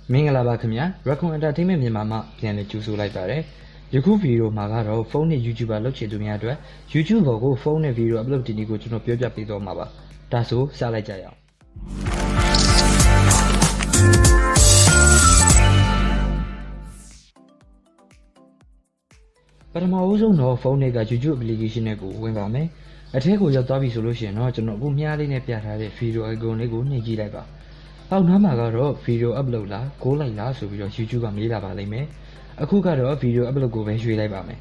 မင်္ဂလာပါခင်ဗျာ Raccoon Entertainment မြန်မာမှပြန်လည်ကြိုဆိုလိုက်ပါတယ်ယခုဗီဒီယိုမှာကတော့ဖုန်းနဲ့ YouTuber လုပ်ချင်သူများအတွက် YouTube ပေါ်ကိုဖုန်းနဲ့ဗီဒီယို upload တင်နည်းကိုကျွန်တော်ပြောပြပေးသွားမှာပါဒါဆိုစလိုက်ကြရအောင်ပထမဦးဆုံးတော့ဖုန်းတွေက YouTube application နဲ့ကိုဝင်ပါမယ်အထက်ကိုရောက်သွားပြီဆိုလို့ရှိရင်တော့ကျွန်တော်အခုမြားလေးနဲ့ပြထားတဲ့ video icon လေးကိုနှိပ်ကြည့်လိုက်ပါအောက်နားမှာကတော့ video upload လား go လိုက်လားဆိုပြီးတော့ YouTube ကမေးလာပါလိမ့်မယ်အခုကတော့ video upload ကိုပဲရွေးလိုက်ပါမယ်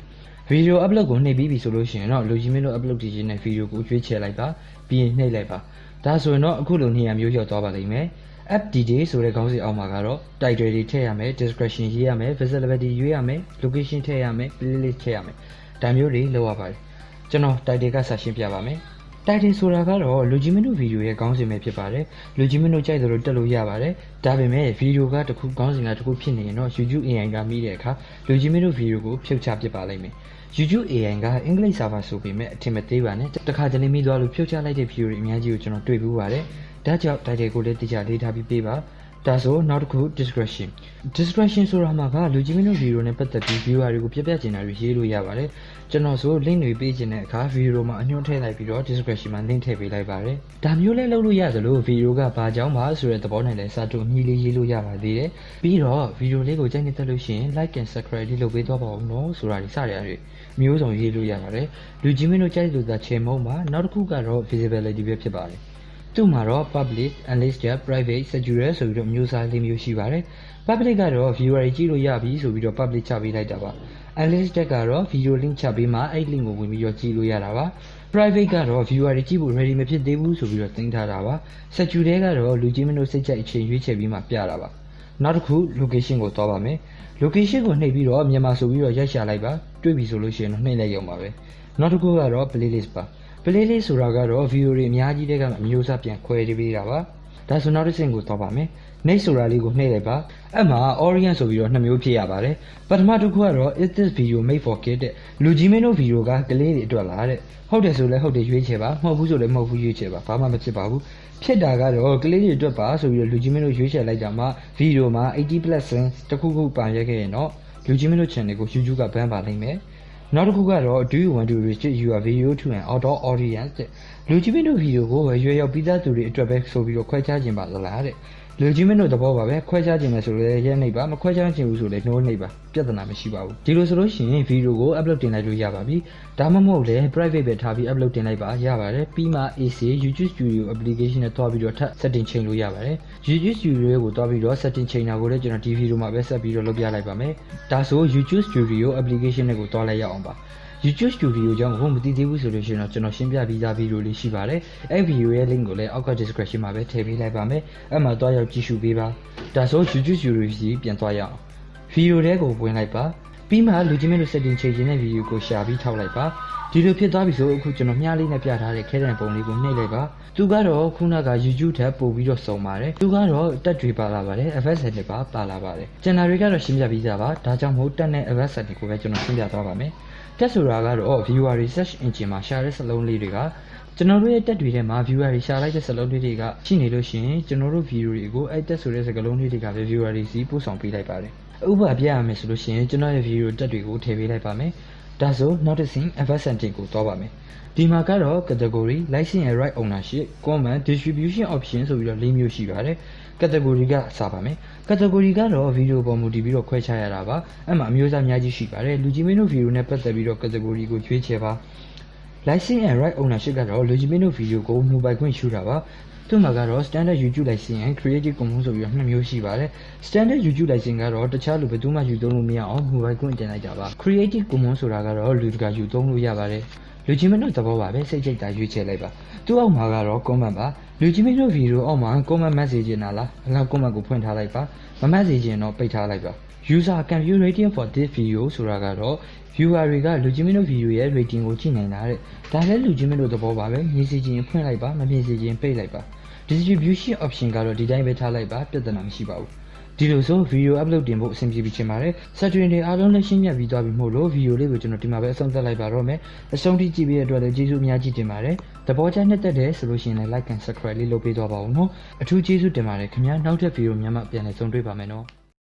video upload ကိုနှိပ်ပြီးပြီဆိုလို့ရှိရင်တော့လူကြီးမင်းတို့ upload တင်တဲ့ video ကိုရွေးချယ်လိုက်ပါပြီးရင်နှိပ်လိုက်ပါဒါဆိုရင်တော့အခုလိုနေရာမျိုးရောက်သွားပါလိမ့်မယ် app detail ဆိုတဲ့ခေါင်းစဉ်အောက်မှာကတော့ title တွေထည့်ရမယ် description ရေးရမယ် visibility ရွေးရမယ် location ထည့်ရမယ် playlist ထည့်ရမယ်ဒါမျိုးတွေလုပ်ရပါတယ်ကျွန်တော် title ကဆက်ရှင်းပြပါမယ်title ဆိုတာကတော့လူကြီးမင်းတို့ဗီဒီယိုရဲ့ခေါင်းစဉ်ပဲဖြစ်ပါတယ်လူကြီးမင်းတို့ကြိုက်တယ်လို့တက်လို့ရပါတယ်ဒါပေမဲ့ဗီဒီယိုကတစ်ခုခေါင်းစဉ်ကတစ်ခုဖြစ်နေရင်တော့ YouTube AI ကမိတဲ့အခါလူကြီးမင်းတို့ဗီဒီယိုကိုဖြုတ်ချပစ်ပါလိမ့်မယ် YouTube AI ကအင်္ဂလိပ် server ဆိုပေမဲ့အထင်မသေးပါနဲ့တခါတလေမိသွားလို့ဖြုတ်ချလိုက်တဲ့ဗီဒီယိုတွေအများကြီးကိုကျွန်တော်တွေ့ဘူးပါတယ်ဒါကြောင့် title ကိုလည်းတိကျလေးထားပြီးပေးပါဒါဆိုနောက်တစ်ခု description ဆိုတာမှာကလူကြီးမင်းတို့ဗီဒီယိုနဲ့ပတ်သက်ပြီး viewer တွေကိုပြပြချင်တာတွေရေးလို့ရပါတယ်ကျွန်တော်ဆို link တွေပေးချင်တဲ့အခါဗီဒီယိုမှာအညွှန်းထည့်လိုက်ပြီးတော့ description မှာ link ထည့်ပေးလိုက်ပါတယ်ဒါမျိုးလည်းလုပ်လို့ရသလိုဗီဒီယိုကဘာကြောင့်ပါဆိုတဲ့သဘောနဲ့လည်းစာတူညီလေးရေးလို့ရပါသေးတယ်ပြီးတော့ဗီဒီယိုလေးကိုကြိုက်နေတတ်လို့ရှိရင် like and subscribe လေးလုပ်ပေးသွားပါဦးနော်ဆိုတာတွေစရရတယ်မျိုးစုံရေးလို့ရပါတယ်လူကြီးမင်းတို့ကြိုက်လို့သာချေမုံပါနောက်တစ်ခုကတော့ visibility ပဲဖြစ်ပါတယ်သူ့မှာတော့ public, unlisted, private, secure ဆိုပြီးတော့မျိုးစားလေးမျိုးရှိပါတယ် public ကတော့ viewer တွေကြည့်လို့ရပြီဆိုပြီးတော့ public ချပေးလိုက်တာပါ unlisted ကတော့ video link ချပေးမှအဲ့ link ကိုဝင်ပြီးတော့ကြည့်လို့ရတာပါ private ကတော့ viewer တွေကြည့်ဖို့ ready မဖြစ်သေးဘူးဆိုပြီးတော့တင်ထားတာပါ secure ကတော့လူကြီးမင်းတို့စိတ်ကြိုက်အချိန်ရွေးချယ်ပြီးမှပြတာပါနောက်တစ်ခု location ကိုသွားပါမယ် location ကိုနှိပ်ပြီးတော့မြန်မာဆိုပြီးတော့ရိုက်ရှာလိုက်ပါတွေ့ပြီဆိုလို့ရှိရင်တော့နှိပ်လိုက်ရုံပါပဲနောက်တစ်ခုကတော့ playlist ပါplaylist ဆိုတာကတော့ video တွေအများကြီးတွေကအမျိုးအစားပြန်ခွဲပေးတာပါဒါဆိုနောက်တစ်ဆင့်ကိုသွားပါမယ် next ဆိုတာလေးကိုနှိပ်လိုက်ပါအဲ့မှာ audience ဆိုပြီးတော့နှစ်မျိုးဖြစ်ရပါတယ်ပထမတစ်ခုကတော့ is this video made for kids တဲ့လူကြီးမင်းတို့ဗီဒီယိုကကလေးတွေအတွက်လားတဲ့ဟုတ်တယ်ဆိုလဲဟုတ်တယ်ရွေးချယ်ပါမဟုတ်ဘူးဆိုလဲမဟုတ်ဘူးရွေးချယ်ပါဘာမှမဖြစ်ပါဘူးဖြစ်တာကတော့ကလေးတွေအတွက်ပါဆိုပြီးတော့လူကြီးမင်းတို့ရွေးချယ်လိုက်တာမှဗီဒီယိုမှာ80+ cents တစ်ခုခုပါရက်ခဲ့ရင်တော့လူကြီးမင်းတို့ channel ကို YouTube က ban ပါလိမ့်မယ်နောက်တစ်ခုကတော့ do you want to restrict your video to an outdoor audience တဲ့လူကြီးမင်းတို့ဗီဒီယိုကိုရွေးရောက်ပြီးသားသူတွေအတွက်ပဲဆိုပြီးတော့ခွဲခြားခြင်းပါလားတဲ့လူကြီးမင်းတို့သဘောပါပဲခွဲခြားခြင်းလဲဆိုလဲရဲနေပါမခွဲခြားခြင်းဘူးဆိုလဲနှိုးနေပါပြဿနာမရှိပါဘူးဒီလိုဆိုလို့ရှိရင်ဗီဒီယိုကို upload တင်လိုက်လို့ရပါပြီဒါမှမဟုတ်လဲ private ပဲထားပြီး upload တင်လိုက်ပါရပါတယ်ပြီးမှ AC YouTube Studio application နဲ့တွားပြီးတော့ထပ် setting ချိန်လို့ရပါတယ် YouTube Studio ကိုတွားပြီးတော့ setting ချိန်တာကိုလည်းကျွန်တော်ဒီဗီဒီယိုမှာပဲဆက်ပြီးတော့လုပ်ပြလိုက်ပါမယ်ဒါဆို YouTube Studio application နဲ့ကိုတွားလိုက်ရအောင်ပါ YouTube Studio ကြောင့်ဘုံမသိသေးဘူးဆိုလို့ရှိရင်တော့ကျွန်တော်ရှင်းပြပြီးသားဗီဒီယိုလေးရှိပါတယ်အဲ့ဗီဒီယိုရဲ့ link ကိုလည်းအောက်က description မှာပဲထည့်ပေးလိုက်ပါမယ်အဲ့မှာတွားရောက်ကြည့်ရှုပေးပါဒါဆို YouTube Studio ကြီးပြန်တွားရအောင်ဗီဒီယိုတွေကိုဝင်လိုက်ပါပြီးမှလူကြီးမင်းတို့ setting ချိန်ခြင်းတဲ့ဗီဒီယိုကိုရှာပြီးထောက်လိုက်ပါဒီလိုဖြစ်သွားပြီဆိုအခုကျွန်တော်မြားလေးနဲ့ပြထားတဲ့ခဲတံပုံလေးကိုနှိပ်လိုက်ပါသူကတော့ခုနက YouTube ထပ်ပို့ပြီးတော့စုံပါတယ်သူကတော့တက်တွေပါလာပါတယ် effect setting ပါလာပါတယ်ကျန်တာတွေကတော့ရှင်းပြပြီးသားပါဒါကြောင့်မို့တက်တဲ့ effect setting ကိုပဲကျွန်တော်ရှင်းပြသွားပါမယ်တက်ဆိုတာကတော့ viewer research engine မှာရှာတဲ့စလုံးလေးတွေကကျွန်တော်တို့ရဲ့တက်တွေထဲမှာ viewer တွေရှာလိုက်တဲ့စလုံးလေးတွေကရှိနေလို့ရှိရင်ကျွန်တော်တို့ video တွေကိုအဲ့တက်ဆိုတဲ့စကားလုံးလေးတွေကပဲ viewer တွေစီပို့ဆောင်ပေးလိုက်ပါတယ်ဥပမာပြရမယ်ဆိုလို့ရှိရင်ကျွန်တော်ရဲ့ video တက်တွေကိုထည့်ပေးလိုက်ပါမယ်ဒါဆိုနောက်တစ်ဆင့် effect setting ကိုသွားပါမယ်ဒီမှာကတော့ category license and right ownership comment distribution option ဆိုပြီးတော့၄မျိုးရှိပါတယ် category ကစပါမယ် category ကတော့ video ပေါ်မူတည်ပြီးတော့ခွဲခြားရတာပါအဲ့မှာအမျိုးအစားအများကြီးရှိပါတယ်လူကြီးမင်းတို့ video နဲ့ပတ်သက်ပြီးတော့ category ကိုရွေးချယ်ပါ license and right ownership ကတော့လူကြီးမင်းတို့ video ကို mobile ခွင့်ရှုတာပါသူ့မှာကတော့ standard YouTube license and creative commons ဆိုပြီးတော့နှစ်မျိုးရှိပါတယ် standard YouTube license ကတော့တခြားလူဘယ်သူမှယူသုံးလို့မရအောင် mobile ခွင့်တင်လိုက်တာပါ creative commons ဆိုတာကတော့လူတကာယူသုံးလို့ရပါတယ်လူကြီးမင်းတို့သဘောပါပဲစိတ်ကြိုက်တာရွေးချယ်လိုက်ပါသူ့အောက်မှာကတော့ comment ပါလူကြီးမင်းတို့ video အောက်မှာ comment message နေတာလားအလား comment ကိုဖွင့်ထားလိုက်ပါမ message ရင်တော့ပိတ်ထားလိုက်ပါ user can view rating for this video ဆိုတာကတော့ viewer တွေကလူကြီးမင်းတို့ video ရဲ့ rating ကိုကြည့်နိုင်တာတဲ့ဒါလည်းလူကြီးမင်းတို့သဘောပါပဲမြင်စီခြင်းဖွင့်လိုက်ပါမမြင်စီခြင်းပိတ်လိုက်ပါ distribution option ကတော့ဒီတိုင်းပဲထားလိုက်ပါပြဿနာမရှိပါဘူးဒီလိုဆို video upload တင်ဖို့အဆင်ပြေပြီးချင်ပါတယ် setting တွေအားလုံးလည်းရှင်းပြပြီးသွားပြီမို့လို့ video လေးကိုကျွန်တော်ဒီမှာပဲအဆုံးသတ်လိုက်ပါတော့မယ်အဆုံးထိကြည့်ပြီးတဲ့အတွက်လည်းကျေးဇူးအများကြီးတင်ပါတယ် တဘောချနဲ့တက်တယ်ဆိုလို့ရှိရင်လည်း like and subscribe လေးလုပ်ပေးသွားပါဦးနော်အထူးကျေးဇူးတင်ပါတယ်ခင်ဗျာနောက်ထပ်ဗီဒီယိုများမှပြန်လည်ဆုံတွေ့ပါမယ်နော်